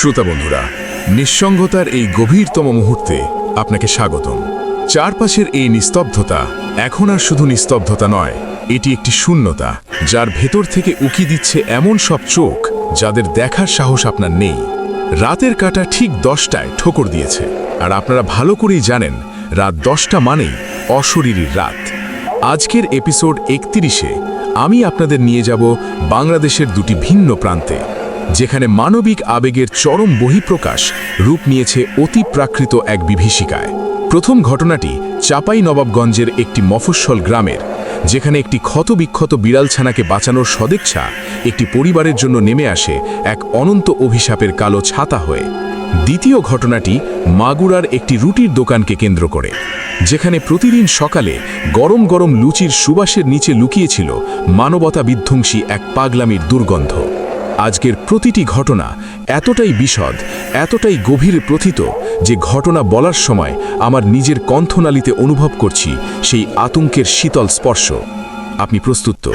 শ্রোতা বন্ধুরা, নিঃসঙ্গতার এই গভীরতম মুহূর্তে আপনাকে স্বাগতম। চারপাশের এই নিস্তব্ধতা এখন আর শুধু নিস্তব্ধতা নয়, এটি একটি শূন্যতা, যার ভেতর থেকে উকি দিচ্ছে এমন সব চোখ যাদের দেখার সাহস আপনার নেই। রাতের কাঁটা ঠিক 10টায় ঠোকর দিয়েছে, আর আপনারা ভালো করেই জানেন রাত 10টা মানেই অশরীরীর রাত। আজকের এপিসোড 31-এ আমি আপনাদের নিয়ে যাব বাংলাদেশের দুটি ভিন্ন প্রান্তে, যেখানে মানবিক আবেগের চরম বহিঃপ্রকাশ রূপ নিয়েছে অতি প্রাকৃত এক বিভীষিকায়। প্রথম ঘটনাটি চাঁপাইনবাবগঞ্জের একটি মফস্বল গ্রামের, যেখানে একটি ক্ষতবিক্ষত বিড়ালছানাকে বাঁচানোর সদিচ্ছা একটি পরিবারের জন্য নেমে আসে এক অনন্ত অভিশাপের কালো ছাতা হয়ে। দ্বিতীয় ঘটনাটি মাগুরার একটি রুটির দোকানকে কেন্দ্র করে, যেখানে প্রতিদিন সকালে গরম গরম লুচির সুবাসের নিচে লুকিয়েছিল মানবতা বিধ্বংসী এক পাগলামির দুর্গন্ধ। আজকের প্রতিটি ঘটনা এতটাই বিশদ, এতটাই গভীরে প্রথিত যে ঘটনা বলার সময় আমার নিজের কণ্ঠনালীতে অনুভব করছি সেই আতঙ্কের শীতল স্পর্শ। আপনি প্রস্তুত তো?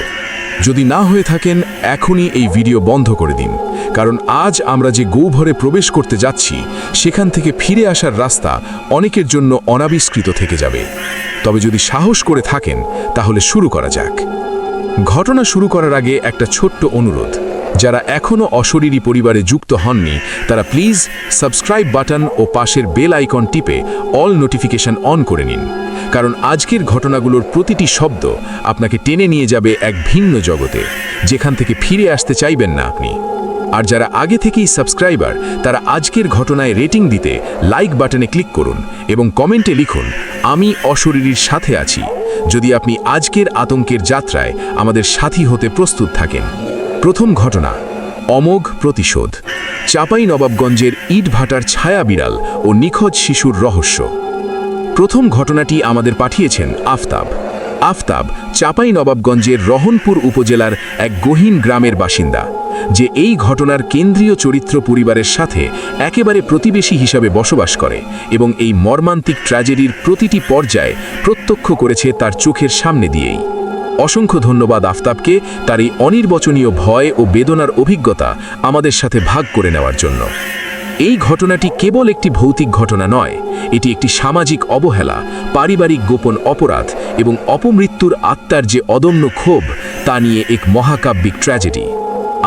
যদি না হয়ে থাকেন, এখনই এই ভিডিও বন্ধ করে দিন, কারণ আজ আমরা যে গহ্বরে প্রবেশ করতে যাচ্ছি সেখান থেকে ফিরে আসার রাস্তা অনেকের জন্য অনাবিষ্কৃত থেকে যাবে। তবে যদি সাহস করে থাকেন তাহলে শুরু করা যাক। ঘটনা শুরু করার আগে একটা ছোট্ট অনুরোধ, যারা এখনও অশরীরী পরিবারে যুক্ত হননি তারা প্লিজ সাবস্ক্রাইব বাটন ও পাশের বেল আইকন টিপে অল নোটিফিকেশন অন করে নিন, কারণ আজকের ঘটনাগুলোর প্রতিটি শব্দ আপনাকে টেনে নিয়ে যাবে এক ভিন্ন জগতে, যেখান থেকে ফিরে আসতে চাইবেন না আপনি। আর যারা আগে থেকেই সাবস্ক্রাইবার, তারা আজকের ঘটনায় রেটিং দিতে লাইক বাটনে ক্লিক করুন এবং কমেন্টে লিখুন, আমি অশরীরীর সাথে আছি, যদি আপনি আজকের আতঙ্কের যাত্রায় আমাদের সাথী হতে প্রস্তুত থাকেন। প্রথম ঘটনা, অমোঘ প্রতিশোধ। চাঁপাইনবাবগঞ্জের ইটভাটার ছায়া বিড়াল ও নিখোঁজ শিশুর রহস্য। প্রথম ঘটনাটি আমাদের পাঠিয়েছেন আফতাব। আফতাব চাঁপাইনবাবগঞ্জের রহনপুর উপজেলার এক গহীন গ্রামের বাসিন্দা, যে এই ঘটনার কেন্দ্রীয় চরিত্র পরিবারের সাথে একেবারে প্রতিবেশী হিসাবে বসবাস করে এবং এই মর্মান্তিক ট্র্যাজেডির প্রতিটি পর্যায়ে প্রত্যক্ষ করেছে তার চোখের সামনে দিয়েই। অসংখ্য ধন্যবাদ আফতাবকে তার এই অনির্বচনীয় ভয় ও বেদনার অভিজ্ঞতা আমাদের সাথে ভাগ করে নেওয়ার জন্য। এই ঘটনাটি কেবল একটি ভৌতিক ঘটনা নয়, এটি একটি সামাজিক অবহেলা, পারিবারিক গোপন অপরাধ এবং অপমৃত্যুর আত্মার যে অদম্য ক্ষোভ, তা নিয়ে এক মহাকাব্যিক ট্র্যাজেডি।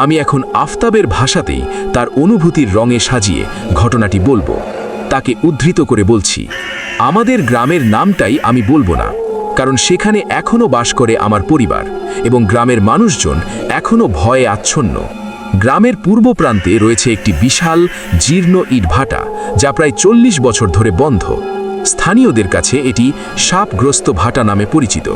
আমি এখন আফতাবের ভাষাতেই তার অনুভূতির রঙে সাজিয়ে ঘটনাটি বলবো। তাকে উদ্ধৃত করে বলছি, আমাদের গ্রামের নামটাই আমি বলবো না, কারণ সেখানে এখনও বাস করে আমার পরিবার এবং গ্রামের মানুষজন এখনও ভয়ে আচ্ছন্ন। গ্রামের পূর্ব প্রান্তে রয়েছে একটি বিশাল জীর্ণ ইটভাটা, যা প্রায় 40 বছর ধরে বন্ধ। স্থানীয়দের কাছে এটি সাপগ্রস্ত ভাটা নামে পরিচিত।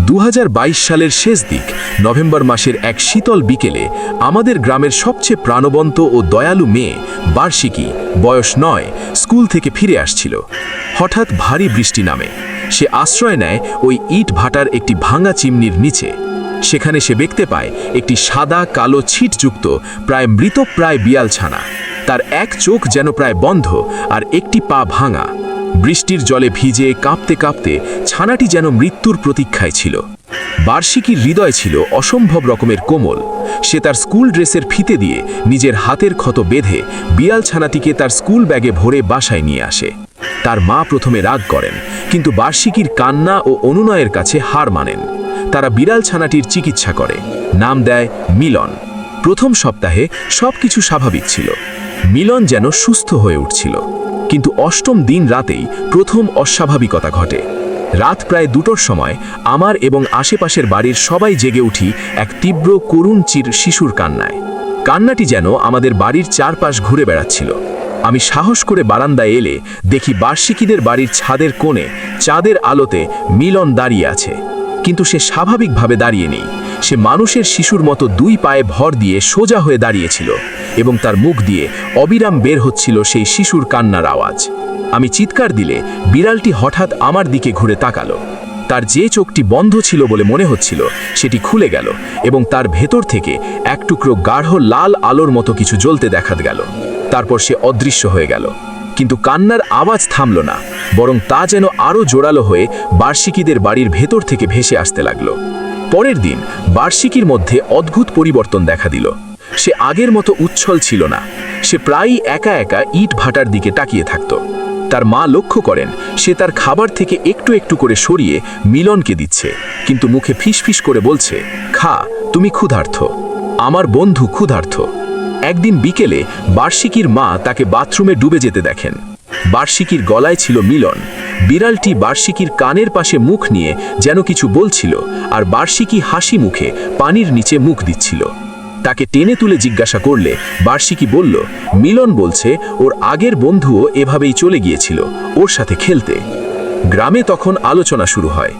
2022 সালের শেষ দিক নভেম্বর মাসের এক শীতল বিকেলে আমাদের গ্রামের সবচেয়ে প্রাণবন্ত ও দয়ালু মেয়ে বার্ষিকী, বয়স 9, স্কুল থেকে ফিরে আসছিল। হঠাৎ ভারী বৃষ্টি নামে। সে আশ্রয় নেয় ওই ইট ভাটার একটি ভাঙা চিমনির নিচে। সেখানে সে দেখতে পায় একটি সাদা কালো ছিটযুক্ত প্রায় মৃতপ্রায় বিড়ালছানা। তার এক চোখ যেন প্রায় বন্ধ আর একটি পা ভাঙা। বৃষ্টির জলে ভিজে কাঁপতে কাঁপতে ছানাটি যেন মৃত্যুর প্রতীক্ষায় ছিল। বার্ষিকীর হৃদয় ছিল অসম্ভব রকমের কোমল। সে তার স্কুল ড্রেসের ফিতে দিয়ে নিজের হাতের ক্ষত বেঁধে বিড়ালছানাটিকে তার স্কুল ব্যাগে ভরে বাসায় নিয়ে আসে। তার মা প্রথমে রাগ করেন, কিন্তু বার্ষিকীর কান্না ও অনুনয়ের কাছে হার মানেন। তারা বিড়ালছানাটির চিকিৎসা করে, নাম দেয় মিলন। প্রথম সপ্তাহে সবকিছু স্বাভাবিক ছিল, মিলন যেন সুস্থ হয়ে উঠছিল। কিন্তু অষ্টম দিন রাতেই প্রথম অস্বাভাবিকতা ঘটে। রাত প্রায় 2টোর সময় আমার এবং আশেপাশের বাড়ির সবাই জেগে উঠি এক তীব্র করুণ শিশুর কান্নায়। কান্নাটি যেন আমাদের বাড়ির চারপাশ ঘুরে বেড়াচ্ছিল। আমি সাহস করে বারান্দায় এলে দেখি বার্ষিকীদের বাড়ির ছাদের কোণে চাঁদের আলোতে মিলন দাঁড়িয়ে আছে। কিন্তু সে স্বাভাবিকভাবে দাঁড়িয়ে নেই। সে মানুষের শিশুর মতো 2 পায়ে ভর দিয়ে সোজা হয়ে দাঁড়িয়েছিল এবং তার মুখ দিয়ে অবিরাম বের হচ্ছিল সেই শিশুর কান্নার আওয়াজ। আমি চিৎকার দিলে বিড়ালটি হঠাৎ আমার দিকে ঘুরে তাকালো। তার যে চোখটি বন্ধ ছিল বলে মনে হচ্ছিল সেটি খুলে গেল এবং তার ভেতর থেকে এক টুকরো গাঢ় লাল আলোর মতো কিছু জ্বলতে দেখা গেল। তারপর সে অদৃশ্য হয়ে গেল। কিন্তু কান্নার আওয়াজ থামল না, বরং তা যেন আরও জোরালো হয়ে বার্ষিকীদের বাড়ির ভেতর থেকে ভেসে আসতে লাগলো। পরের দিন বার্ষিকীর মধ্যে অদ্ভুত পরিবর্তন দেখা দিল। সে আগের মতো উচ্ছল ছিল না। সে প্রায়ই একা একা ইট ভাটার দিকে তাকিয়ে থাকত। তার মা লক্ষ্য করেন সে তার খাবার থেকে একটু একটু করে সরিয়ে মিলনকে দিচ্ছে, কিন্তু মুখে ফিসফিস করে বলছে, খা, তুমি ক্ষুধার্ত, আমার বন্ধু ক্ষুধার্ত। একদিন বিকেলে বার্ষিকীর মা তাকে বাথরুমে ডুবে যেতে দেখেন। বার্ষিকীর গলায় ছিল মিলন। বিড়ালটি বার্ষিকীর কানের পাশে মুখ নিয়ে যেন কিছু বলছিল, আর বার্ষিকী হাসি মুখে পানির নিচে মুখ দিচ্ছিল। তাকে টেনে তুলে জিজ্ঞাসা করলে বার্ষিকী বলল, মিলন বলছে ওর আগের বন্ধুও এভাবেই চলে গিয়েছিল ওর সাথে খেলতে। গ্রামে তখন আলোচনা শুরু হয়।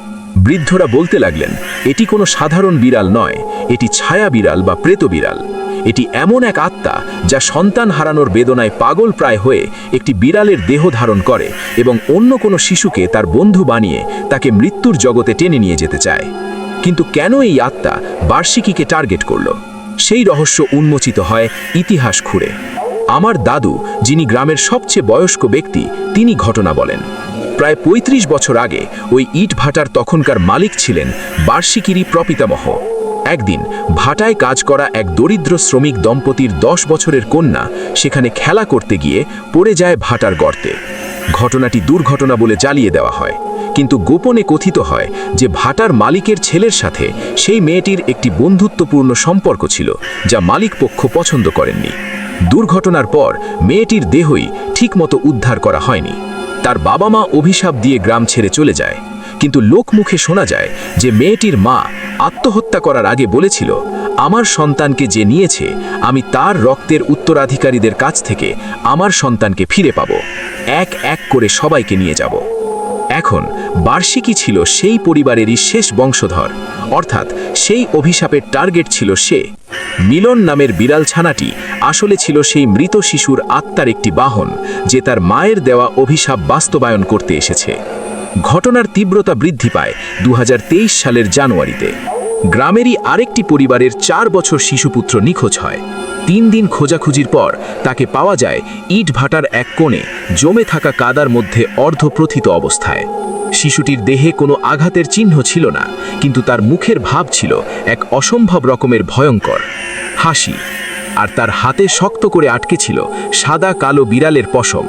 বৃদ্ধরা বলতে লাগলেন, এটি কোনো সাধারণ বিড়াল নয়, এটি ছায়া বিড়াল বা প্রেত বিড়াল। এটি এমন এক আত্মা যা সন্তান হারানোর বেদনায় পাগল প্রায় হয়ে একটি বিড়ালের দেহ ধারণ করে এবং অন্য কোনো শিশুকে তার বন্ধু বানিয়ে তাকে মৃত্যুর জগতে টেনে নিয়ে যেতে চায়। কিন্তু কেন এই আত্মা বার্ষিকীকে টার্গেট করল? সেই রহস্য উন্মোচিত হয় ইতিহাস খুঁড়ে। আমার দাদু, যিনি গ্রামের সবচেয়ে বয়স্ক ব্যক্তি, তিনি ঘটনা বলেন। প্রায় ৩৫ বছর আগে ওই ইট ভাটার তখনকার মালিক ছিলেন বার্ষিকীরই প্রপিতামহ। একদিন ভাটায় কাজ করা এক দরিদ্র শ্রমিক দম্পতির ১০ বছরের কন্যা সেখানে খেলা করতে গিয়ে পড়ে যায় ভাটার গর্তে। ঘটনাটি দুর্ঘটনা বলে জ্বালিয়ে দেওয়া হয়, কিন্তু গোপনে কথিত হয় যে ভাটার মালিকের ছেলের সাথে সেই মেয়েটির একটি বন্ধুত্বপূর্ণ সম্পর্ক ছিল, যা মালিক পক্ষ পছন্দ করেননি। দুর্ঘটনার পর মেয়েটির দেহই ঠিকমতো উদ্ধার করা হয়নি। তার বাবা মা অভিশাপ দিয়ে গ্রাম ছেড়ে চলে যায়, কিন্তু লোকমুখে শোনা যায় যে মেয়েটির মা আত্মহত্যা করার আগে বলেছিল, আমার সন্তানকে যে নিয়েছে আমি তার রক্তের উত্তরাধিকারীদের কাছ থেকে আমার সন্তানকে ফিরে পাব, এক এক করে সবাইকে নিয়ে যাব। এখন বার্ষিকী ছিল সেই পরিবারেরই শেষ বংশধর, অর্থাৎ সেই অভিশাপের টার্গেট ছিল সে। মিলন নামের বিড়াল ছানাটি আসলে ছিল সেই মৃত শিশুর আত্মার একটি বাহন, যে তার মায়ের দেওয়া অভিশাপ বাস্তবায়ন করতে এসেছে। ঘটনার তীব্রতা বৃদ্ধি পায় ২০২৩ সালের জানুয়ারিতে। গ্রামেরই আরেকটি পরিবারের ৪ বছর শিশুপুত্র নিখোঁজ হয়। ৩ দিন খোঁজাখুঁজির পর তাকে পাওয়া যায় ইট ভাটার এক কোণে জমে থাকা কাদার মধ্যে অর্ধপ্রথিত অবস্থায়। শিশুটির দেহে কোনো আঘাতের চিহ্ন ছিল না, কিন্তু তার মুখের ভাব ছিল এক অসম্ভব রকমের ভয়ঙ্কর হাসি, আর তার হাতে শক্ত করে আটকে ছিল সাদা কালো বিড়ালের পশম।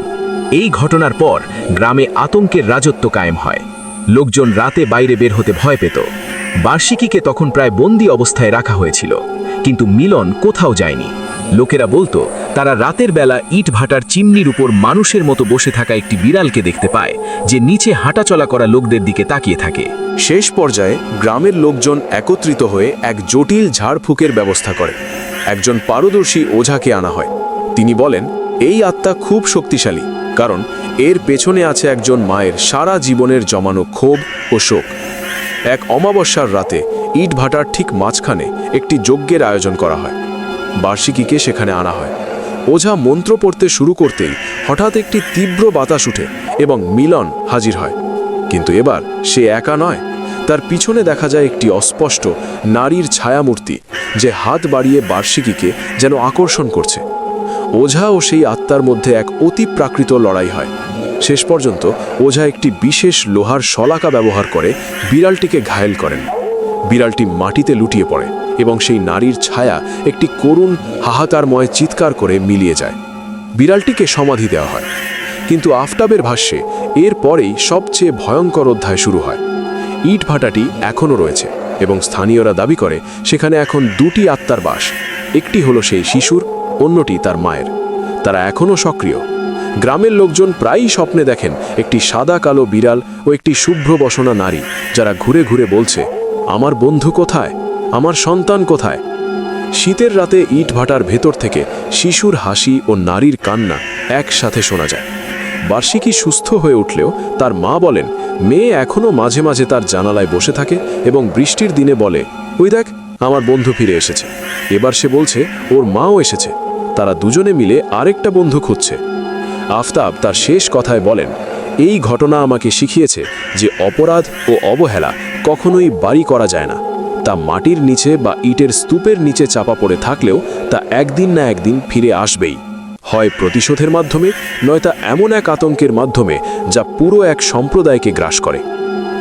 এই ঘটনার পর গ্রামে আতঙ্কের রাজত্ব কায়েম হয়। লোকজন রাতে বাইরে বের হতে ভয় পেত। বার্ষিকীকে তখন প্রায় বন্দি অবস্থায় রাখা হয়েছিল, কিন্তু মিলন কোথাও যায়নি। লোকেরা বলতো তারা রাতের বেলা ইট ভাটার চিমনির উপর মানুষের মতো বসে থাকা একটি বিড়ালকে দেখতে পায়, যে নিচে হাঁটাচলা করা লোকদের দিকে তাকিয়ে থাকে। শেষ পর্যায়ে গ্রামের লোকজন একত্রিত হয়ে এক জটিল ঝাড়ফুঁকের ব্যবস্থা করে। একজন পারদর্শী ওঝাকে আনা হয়। তিনি বলেন, এই আত্মা খুব শক্তিশালী, কারণ এর পেছনে আছে একজন মায়ের সারা জীবনের জমানো ক্ষোভ ও শোক। এক অমাবস্যার রাতে ইট ভাটার ঠিক মাঝখানে একটি যজ্ঞের আয়োজন করা হয়। বার্ষিকীকে সেখানে আনা হয়। ওঝা মন্ত্র পড়তে শুরু করতেই হঠাৎ একটি তীব্র বাতাস উঠে এবং মিলন হাজির হয়। কিন্তু এবার সে একা নয়, তার পিছনে দেখা যায় একটি অস্পষ্ট নারীর ছায়ামূর্তি, যে হাত বাড়িয়ে বার্ষিকীকে যেন আকর্ষণ করছে। ওঝা ও সেই আত্মার মধ্যে এক অতি প্রাকৃত লড়াই হয়। শেষ পর্যন্ত ওঝা একটি বিশেষ লোহার শলাকা ব্যবহার করে বিড়ালটিকে ঘায়েল করেন। বিড়ালটি মাটিতে লুটিয়ে পড়ে এবং সেই নারীর ছায়া একটি করুণ হাহাকারময় চিৎকার করে মিলিয়ে যায়। বিড়ালটিকে সমাধি দেওয়া হয়। কিন্তু আফতাবের ভাষ্যে এর পরেই সবচেয়ে ভয়ঙ্কর অধ্যায় শুরু হয়। ইট ভাটাটি এখনও রয়েছে এবং স্থানীয়রা দাবি করে সেখানে এখন দুটি আত্মার বাস। একটি হলো সেই শিশুর, অন্যটি তার মায়ের। তারা এখনও সক্রিয়। গ্রামের লোকজন প্রায়ই স্বপ্নে দেখেন একটি সাদা কালো বিড়াল ও একটি শুভ্র বসনা নারী, যারা ঘুরে ঘুরে বলছে, আমার বন্ধু কোথায়, আমার সন্তান কোথায়। শীতের রাতে ইট ভাটার ভেতর থেকে শিশুর হাসি ও নারীর কান্না একসাথে শোনা যায়। বার্ষিকী সুস্থ হয়ে উঠলেও তার মা বলেন, মেয়ে এখনও মাঝে মাঝে তার জানালায় বসে থাকে এবং বৃষ্টির দিনে বলে, ওই দেখ, আমার বন্ধু ফিরে এসেছে। এবার সে বলছে ওর মাও এসেছে। তারা দুজনে মিলে আরেকটা বন্ধু খুঁজছে। আফতাব তার শেষ কথায় বলেন, এই ঘটনা আমাকে শিখিয়েছে যে অপরাধ ও অবহেলা কখনোই বাড়ি করা যায় না। তা মাটির নিচে বা ইটের স্তূপের নিচে চাপা পড়ে থাকলেও তা একদিন না একদিন ফিরে আসবেই, হয় প্রতিশোধের মাধ্যমে, নয়তো এমন এক আতঙ্কের মাধ্যমে যা পুরো এক সম্প্রদায়কে গ্রাস করে।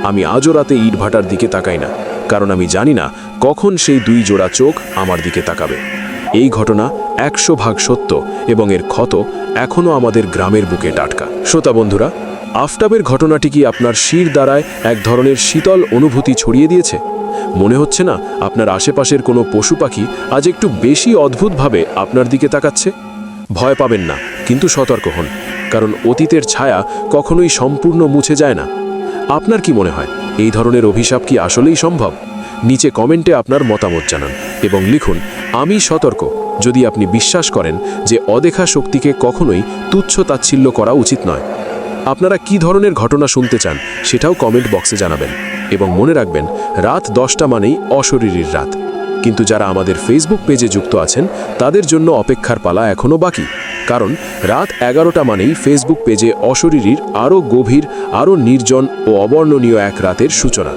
আমি আজও রাতে ইট ভাটার দিকে তাকাই না, কারণ আমি জানি না কখন সেই দুই জোড়া চোখ আমার দিকে তাকাবে। এই ঘটনা 100% সত্য এবং এর ক্ষত এখনও আমাদের গ্রামের বুকে টাটকা। শ্রোতা বন্ধুরা, আফতাবের ঘটনাটি কি আপনার শির দ্বারায় এক ধরনের শীতল অনুভূতি ছড়িয়ে দিয়েছে? মনে হচ্ছে না আপনার আশেপাশের কোনো পশু পাখি আজ একটু বেশি অদ্ভুতভাবে আপনার দিকে তাকাচ্ছে? ভয় পাবেন না, কিন্তু সতর্ক হন, কারণ অতীতের ছায়া কখনোই সম্পূর্ণ মুছে যায় না। আপনার কি মনে হয় এই ধরনের অভিশাপ কি আসলেই সম্ভব? নিচে কমেন্টে আপনার মতামত জানান এবং লিখুন আমি সতর্ক, যদি আপনি বিশ্বাস করেন যে অদেখা শক্তিকে কখনোই তুচ্ছ তাচ্ছিল্য করা উচিত নয়। আপনারা কি ধরনের ঘটনা শুনতে চান সেটাও কমেন্ট বক্সে জানাবেন এবং মনে রাখবেন, রাত 10টা মানেই অশরীরীর রাত। কিন্তু যারা আমাদের ফেসবুক পেজে যুক্ত আছেন তাদের জন্য অপেক্ষার পালা এখনও বাকি, কারণ রাত 11টা মানেই ফেসবুক পেজে অশরীরীর আরও গভীর, আরও নির্জন ও অবর্ণনীয় এক রাতের সূচনা।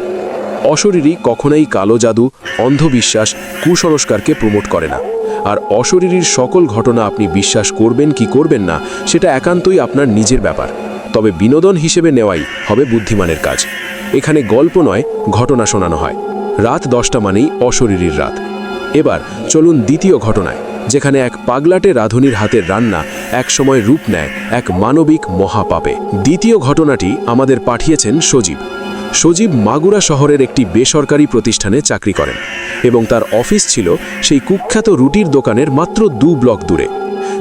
অশরীরী কখনোই কালো জাদু, অন্ধবিশ্বাস, কুসংস্কারকে প্রমোট করে না। আর অশরীরীর সকল ঘটনা আপনি বিশ্বাস করবেন কি করবেন না সেটা একান্তই আপনার নিজের ব্যাপার, তবে বিনোদন হিসেবে নেওয়াই হবে বুদ্ধিমানের কাজ। এখানে গল্প নয়, ঘটনা শোনানো হয়। রাত 10টা মানেই অশরীরীর রাত। এবার চলুন দ্বিতীয় ঘটনায়, যেখানে এক পাগলাটে রাঁধুনির হাতের রান্না একসময় রূপ নেয় এক মানবিক মহাপাপে। দ্বিতীয় ঘটনাটি আমাদের পাঠিয়েছেন সজীব। সজীব মাগুরা শহরের একটি বেসরকারি প্রতিষ্ঠানে চাকরি করেন এবং তার অফিস ছিল সেই কুখ্যাত রুটির দোকানের মাত্র 2 ব্লক দূরে।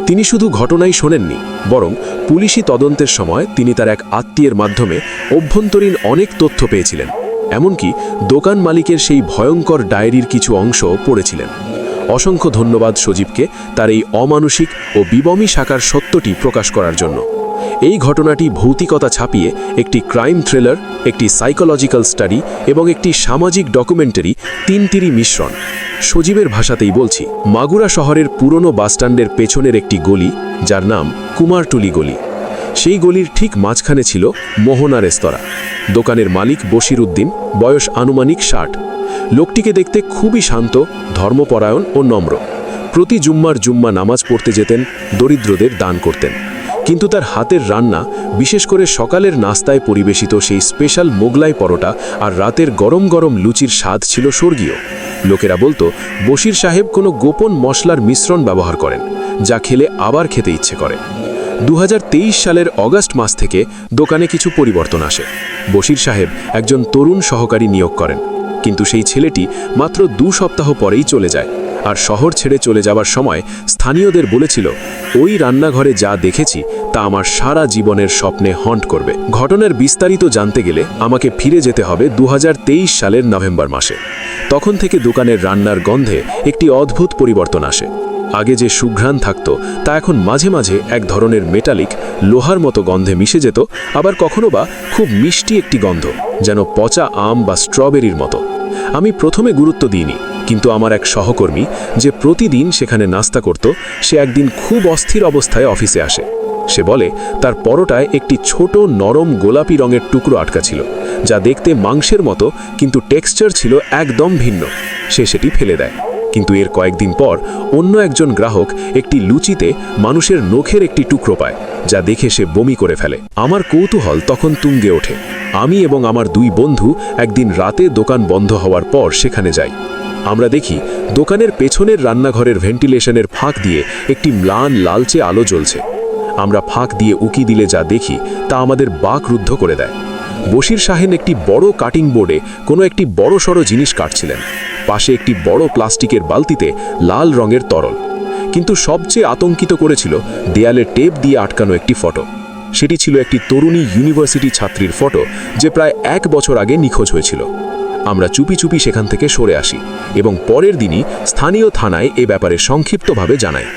তিনি শুধু ঘটনাই শোনেননি, বরং পুলিশি তদন্তের সময় তিনি তার এক আত্মীয়ের মাধ্যমে অভ্যন্তরীণ অনেক তথ্য পেয়েছিলেন। এমনকি দোকান মালিকের সেই ভয়ঙ্কর ডায়েরির কিছু অংশ পড়েছিলেন। অসংখ্য ধন্যবাদ সজীবকে তার এই অমানুষিক ও বিবমী শাখার সত্যটি প্রকাশ করার জন্য। এই ঘটনাটি ভৌতিকতা ছাপিয়ে একটি ক্রাইম থ্রিলার, একটি সাইকোলজিক্যাল স্টাডি এবং একটি সামাজিক ডকুমেন্টারি তিনটিরই মিশ্রণ। সজীবের ভাষাতেই বলছি, মাগুরা শহরের পুরনো বাসস্ট্যান্ডের পেছনের একটি গলি, যার নাম কুমারটুলি গলি। সেই গলির ঠিক মাঝখানে ছিল মোহনা রেস্তোরাঁ। দোকানের মালিক বশির উদ্দিন, বয়স আনুমানিক 60। লোকটিকে দেখতে খুবই শান্ত, ধর্মপরায়ণ ও নম্র। প্রতি জুম্মা নামাজ পড়তে যেতেন, দরিদ্রদের দান করতেন। কিন্তু তার হাতের রান্না, বিশেষ করে সকালের নাস্তায় পরিবেশিত সেই স্পেশাল মোগলাই পরোটা আর রাতের গরম গরম লুচির স্বাদ ছিল স্বর্গীয়। লোকেরা বলতো বশির সাহেব কোনো গোপন মশলার মিশ্রণ ব্যবহার করেন, যা খেলে আবার খেতে ইচ্ছে করে। 2023 সালের অগাস্ট মাস থেকে দোকানে কিছু পরিবর্তন আসে। বশির সাহেব একজন তরুণ সহকারী নিয়োগ করেন, কিন্তু সেই ছেলেটি মাত্র 2 সপ্তাহ পরেই চলে যায়। আর শহর ছেড়ে চলে যাবার সময় স্থানীয়দের বলেছিল, ওই রান্নাঘরে যা দেখেছি তা আমার সারা জীবনের স্বপ্নে হন্ট করবে। ঘটনার বিস্তারিত জানতে গেলে আমাকে ফিরে যেতে হবে 2023 সালের নভেম্বর মাসে। তখন থেকে দোকানের রান্নার গন্ধে একটি অদ্ভুত পরিবর্তন আসে। আগে যে সুঘ্রাণ থাকত তা এখন মাঝে মাঝে এক ধরনের মেটালিক, লোহার মতো গন্ধে মিশে যেত, আবার কখনো বা খুব মিষ্টি একটি গন্ধ, যেন পচা আম বা স্ট্রবেরির মতো। আমি প্রথমে গুরুত্ব দিইনি, কিন্তু আমার এক সহকর্মী যে প্রতিদিন সেখানে নাস্তা করত, সে একদিন খুব অস্থির অবস্থায় অফিসে আসে। সে বলে তার পরোটায় একটি ছোট নরম গোলাপি রঙের টুকরো আটকা ছিল, যা দেখতে মাংসের মতো, কিন্তু টেক্সচার ছিল একদম ভিন্ন। সে সেটি ফেলে দেয়। কিন্তু এর কয়েকদিন পর অন্য একজন গ্রাহক একটি লুচিতে মানুষের নখের একটি টুকরো পায়, যা দেখে সে বমি করে ফেলে। আমার কৌতূহল তখন তুঙ্গে ওঠে। আমি এবং আমার 2 বন্ধু একদিন রাতে দোকান বন্ধ হওয়ার পর সেখানে যাই। আমরা দেখি দোকানের পেছনের রান্নাঘরের ভেন্টিলেশনের ফাঁক দিয়ে একটি ম্লান লালচে আলো জ্বলছে। আমরা ফাঁক দিয়ে উকি দিলে যা দেখি তা আমাদের বাক রুদ্ধ করে দেয়। বশির সাহেব একটি বড় কাটিং বোর্ডে কোনো একটি বড়সড় জিনিস কাটছিলেন। পাশে একটি বড় প্লাস্টিকের বালতিতে লাল রঙের তরল। কিন্তু সবচেয়ে আতঙ্কিত করেছিল দেয়ালে টেপ দিয়ে আটকানো একটি ফটো। সেটি ছিল একটি তরুণী ইউনিভার্সিটি ছাত্রীর ফটো, যে প্রায় 1 বছর আগে নিখোঁজ হয়েছিল। আমরা চুপি চুপি সেখান থেকে সরে আসি এবং পরের দিনই স্থানীয় থানায় এ ব্যাপারে সংক্ষিপ্তভাবে জানাই,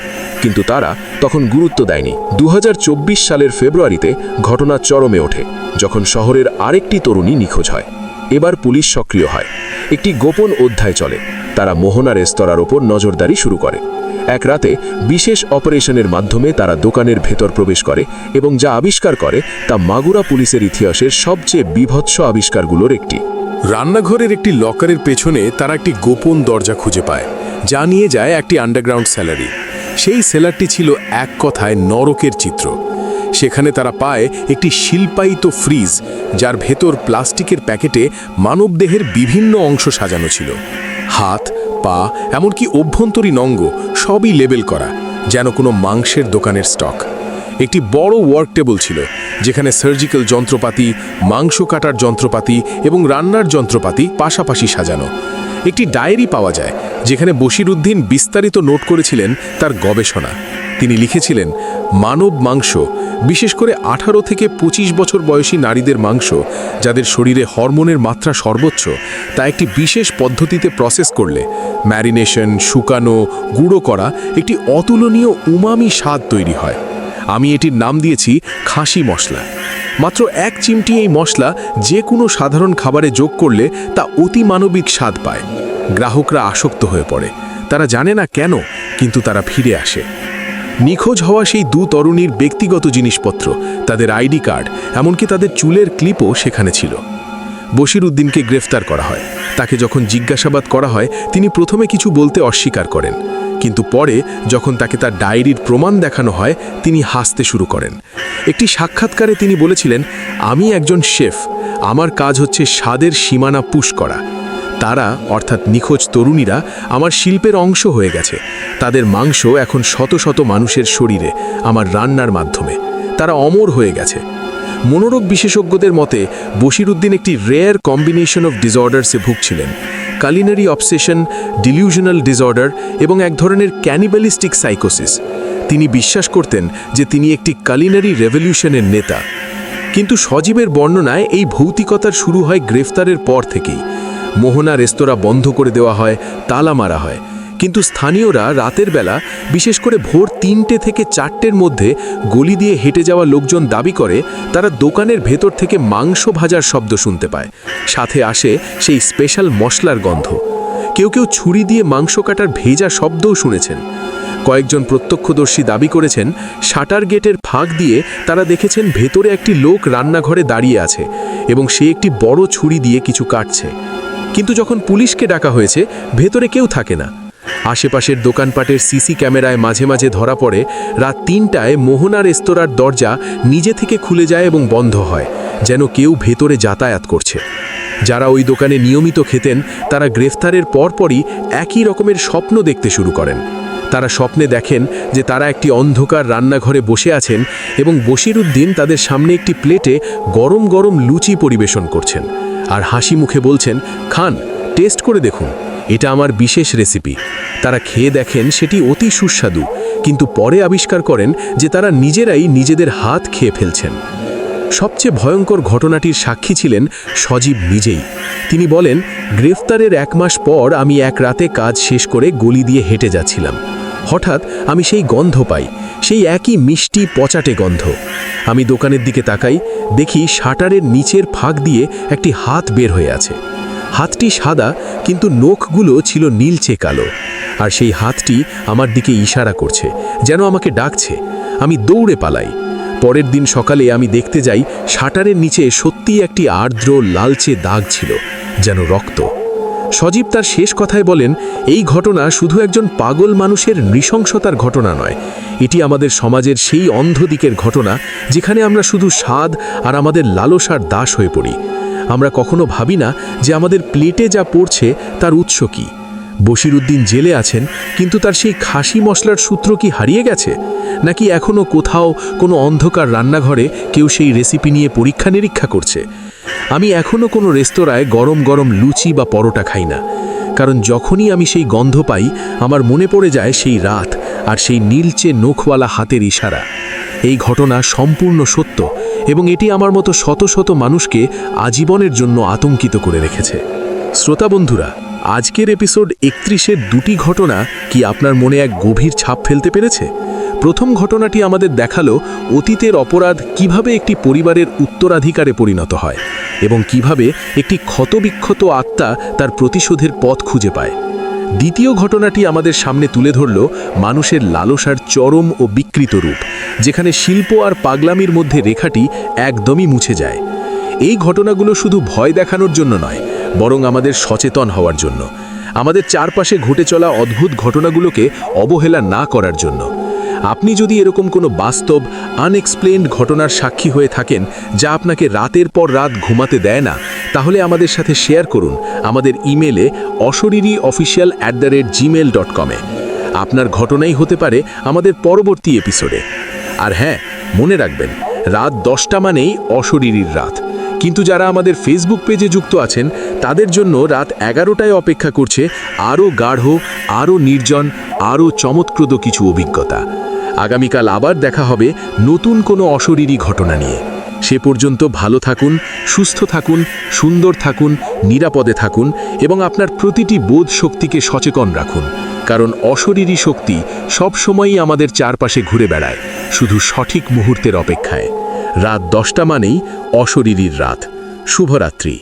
কিন্তু তারা তখন গুরুত্ব দেয়নি। 2024 সালের ফেব্রুয়ারিতে ঘটনা চরমে ওঠে, যখন শহরের আরেকটি তরুণী নিখোঁজ হয়। এবার পুলিশ সক্রিয় হয়। একটি গোপন অধ্যায় চলে। তারা মোহনা রেস্তোরাঁর ওপর নজরদারি শুরু করে। এক রাতে বিশেষ অপারেশনের মাধ্যমে তারা দোকানের ভেতর প্রবেশ করে এবং যা আবিষ্কার করে তা মাগুরা পুলিশের ইতিহাসের সবচেয়ে বীভৎস আবিষ্কারগুলোর একটি। রান্নাঘরের একটি লকারের পেছনে তারা একটি গোপন দরজা খুঁজে পায়, যা নিয়ে যায় একটি আন্ডারগ্রাউন্ড সেলারি। সেই সেলারটি ছিল এক কথায় নরকের চিত্র। সেখানে তারা পায় একটি শিল্পায়িত ফ্রিজ, যার ভেতর প্লাস্টিকের প্যাকেটে মানবদেহের বিভিন্ন অংশ সাজানো ছিল। হাত, পা এমনকি অভ্যন্তরীণ অঙ্গ সবই লেবেল করা, যেন কোনো মাংসের দোকানের স্টক। একটি বড় ওয়ার্ক টেবল ছিল, যেখানে সার্জিক্যাল যন্ত্রপাতি, মাংস কাটার যন্ত্রপাতি এবং রান্নার যন্ত্রপাতি পাশাপাশি সাজানো। একটি ডায়েরি পাওয়া যায়, যেখানে বশিরউদ্দিন বিস্তারিত নোট করেছিলেন তার গবেষণা। তিনি লিখেছিলেন, মানব মাংস, বিশেষ করে 18 থেকে 25 বছর বয়সী নারীদের মাংস, যাদের শরীরে হরমোনের মাত্রা সর্বোচ্চ, তা একটি বিশেষ পদ্ধতিতে প্রসেস করলে ম্যারিনেশন, শুকানো, গুঁড়ো করা একটি অতুলনীয় উমামি স্বাদ তৈরি হয়। আমি এটির নাম দিয়েছি খাসি মশলা। মাত্র 1 চিমটি এই মশলা যে কোনো সাধারণ খাবারে যোগ করলে তা অতিমানবিক স্বাদ পায়। গ্রাহকরা আসক্ত হয়ে পড়ে। তারা জানে না কেন, কিন্তু তারা ফিরে আসে। নিখোঁজ হওয়া সেই 2 তরুণীর ব্যক্তিগত জিনিসপত্র, তাদের আইডি কার্ড, এমনকি তাদের চুলের ক্লিপও সেখানে ছিল। বশিরউদ্দিনকে গ্রেফতার করা হয়। তাকে যখন জিজ্ঞাসাবাদ করা হয়, তিনি প্রথমে কিছু বলতে অস্বীকার করেন, কিন্তু পরে যখন তাকে তার ডায়েরির প্রমাণ দেখানো হয়, তিনি হাসতে শুরু করেন। একটি সাক্ষাৎকারে তিনি বলেছিলেন, আমি একজন শেফ, আমার কাজ হচ্ছে স্বাদের সীমানা পুশ করা। তারা, অর্থাৎ নিখোঁজ তরুণীরা, আমার শিল্পের অংশ হয়ে গেছে। তাদের মাংস এখন শত শত মানুষের শরীরে আমার রান্নার মাধ্যমে। তারা অমর হয়ে গেছে। মনোরোগ বিশেষজ্ঞদের মতে বশিরউদ্দিন একটি রেয়ার কম্বিনেশন অফ ডিসঅর্ডারসে ভুগছিলেন: কালিনারি অবসেশন, ডিলিউশনাল ডিসঅর্ডার এবং এক ধরনের ক্যানিবালিস্টিক সাইকোসিস। তিনি বিশ্বাস করতেন যে তিনি একটি কালিনারি রেভলিউশনের নেতা। কিন্তু সজীবের বর্ণনায় এই ভৌতিকতার শুরু হয় গ্রেফতারের পর থেকেই। মোহনা রেস্তোরাঁ বন্ধ করে দেওয়া হয়, তালা মারা হয়। কিন্তু স্থানীয়রা রাতের বেলা, বিশেষ করে ভোর 3টে থেকে 4টের মধ্যে গলি দিয়ে হেঁটে যাওয়া লোকজন দাবি করে তারা দোকানের ভেতর থেকে মাংস ভাজার শব্দ শুনতে পায়। সাথে আসে সেই স্পেশাল মশলার গন্ধ। কেউ কেউ ছুরি দিয়ে মাংস কাটার ভেজা শব্দও শুনেছেন। কয়েকজন প্রত্যক্ষদর্শী দাবি করেছেন, শাটার গেটের ফাঁক দিয়ে তারা দেখেছেন ভেতরে একটি লোক রান্নাঘরে দাঁড়িয়ে আছে এবং সে একটি বড় ছুরি দিয়ে কিছু কাটছে। কিন্তু যখন পুলিশকে ডাকা হয়েছে, ভেতরে কেউ থাকে না। আশেপাশের দোকানপাটের সিসি ক্যামেরায় মাঝে মাঝে ধরা পড়ে রাত 3টায় মোহনা রেস্তোরাঁর দরজা নিজে থেকে খুলে যায় এবং বন্ধ হয়, যেন কেউ ভেতরে যাতায়াত করছে। যারা ওই দোকানে নিয়মিত খেতেন, তারা গ্রেফতারের পরপরই একই রকমের স্বপ্ন দেখতে শুরু করেন। তারা স্বপ্নে দেখেন যে তারা একটি অন্ধকার রান্নাঘরে বসে আছেন এবং বশিরউদ্দিন তাদের সামনে একটি প্লেটে গরম গরম লুচি পরিবেশন করছেন আর হাসি মুখে বলছেন, খান, টেস্ট করে দেখুন, এটা আমার বিশেষ রেসিপি। তারা খেয়ে দেখেন সেটি অতি সুস্বাদু, কিন্তু পরে আবিষ্কার করেন যে তারা নিজেরাই নিজেদের হাত খেয়ে ফেলছেন। সবচেয়ে ভয়ঙ্কর ঘটনাটির সাক্ষী ছিলেন সজীব নিজেই। তিনি বলেন, গ্রেফতারের 1 মাস পর আমি এক রাতে কাজ শেষ করে গলি দিয়ে হেঁটে যাচ্ছিলাম। হঠাৎ আমি সেই গন্ধ পাই, সেই একই মিষ্টি পচাটে গন্ধ। আমি দোকানের দিকে তাকাই, দেখি শাটারের নিচের ফাঁক দিয়ে একটি হাত বের হয়ে আছে। হাতটি সাদা, কিন্তু নখগুলো ছিল নীলচে কালো, আর সেই হাতটি আমার দিকে ইশারা করছে, যেন আমাকে ডাকছে। আমি দৌড়ে পালাই। পরের দিন সকালে আমি দেখতে যাই, শাটারের নিচে সত্যিই একটি আর্দ্র লালচে দাগ ছিল, যেন রক্ত। সজীব তার শেষ কথায় বলেন, এই ঘটনা শুধু একজন পাগল মানুষের নৃশংসতার ঘটনা নয়, এটি আমাদের সমাজের সেই অন্ধ দিকের ঘটনা যেখানে আমরা শুধু স্বাদ আর আমাদের লালসার দাস হয়ে পড়ি। আমরা কখনো ভাবি না যে আমাদের প্লেটে যা পড়ছে তার উৎস কী। বশিরউদ্দিন জেলে আছেন, কিন্তু তার সেই খাসি মশলার সূত্র কি হারিয়ে গেছে? নাকি এখনও কোথাও কোনো অন্ধকার রান্নাঘরে কেউ সেই রেসিপি নিয়ে পরীক্ষা নিরীক্ষা করছে? আমি এখনও কোনো রেস্তোরাঁয় গরম গরম লুচি বা পরোটা খাই না, কারণ যখনই আমি সেই গন্ধ পাই, আমার মনে পড়ে যায় সেই রাত আর সেই নীলচে নখওয়ালা হাতের ইশারা। এই ঘটনা সম্পূর্ণ সত্য এবং এটি আমার মতো শত শত মানুষকে আজীবনের জন্য আতঙ্কিত করে রেখেছে। শ্রোতা বন্ধুরা, আজকের এপিসোড 31-এর 2টি ঘটনা কি আপনার মনে এক গভীর ছাপ ফেলতে পেরেছে? প্রথম ঘটনাটি আমাদের দেখালো অতীতের অপরাধ কিভাবে একটি পরিবারের উত্তরাধিকারে পরিণত হয় এবং কিভাবে একটি ক্ষতবিক্ষত আত্মা তার প্রতিশোধের পথ খুঁজে পায়। দ্বিতীয় ঘটনাটি আমাদের সামনে তুলে ধরল মানুষের লালসার চরম ও বিকৃত রূপ, যেখানে শিল্প আর পাগলামির মধ্যে রেখাটি একদমই মুছে যায়। এই ঘটনাগুলো শুধু ভয় দেখানোর জন্য নয়, বরং আমাদের সচেতন হওয়ার জন্য, আমাদের চারপাশে ঘটে চলা অদ্ভুত ঘটনাগুলোকে অবহেলা না করার জন্য। আপনি যদি এরকম কোনো বাস্তব আনএক্সপ্লেইনড ঘটনার সাক্ষী হয়ে থাকেন যা আপনাকে রাতের পর রাত ঘুমাতে দেয় না, তাহলে আমাদের সাথে শেয়ার করুন আমাদের ইমেলে অশরীরী@gmail.com-এ। আপনার ঘটনাই হতে পারে আমাদের পরবর্তী এপিসোডে। আর হ্যাঁ, মনে রাখবেন, রাত 10টা মানেই অশরীরীর রাত। কিন্তু যারা আমাদের ফেসবুক পেজে যুক্ত আছেন তাদের জন্য রাত 11টায় অপেক্ষা করছে আরও গাঢ়, আরও নির্জন, আরও চমৎপ্রদ কিছু অভিজ্ঞতা। আগামীকাল আবার দেখা হবে নতুন কোনো অশরীরী ঘটনা নিয়ে। সে পর্যন্ত ভালো থাকুন, সুস্থ থাকুন, সুন্দর থাকুন, নিরাপদে থাকুন এবং আপনার প্রতিটি বোধ শক্তিকে সচেতন রাখুন, কারণ অশরীরী শক্তি সবসময়ই আমাদের চারপাশে ঘুরে বেড়ায়, শুধু সঠিক মুহূর্তের অপেক্ষায়। রাত 10টা মানেই অশরীরীর রাত। শুভরাত্রি।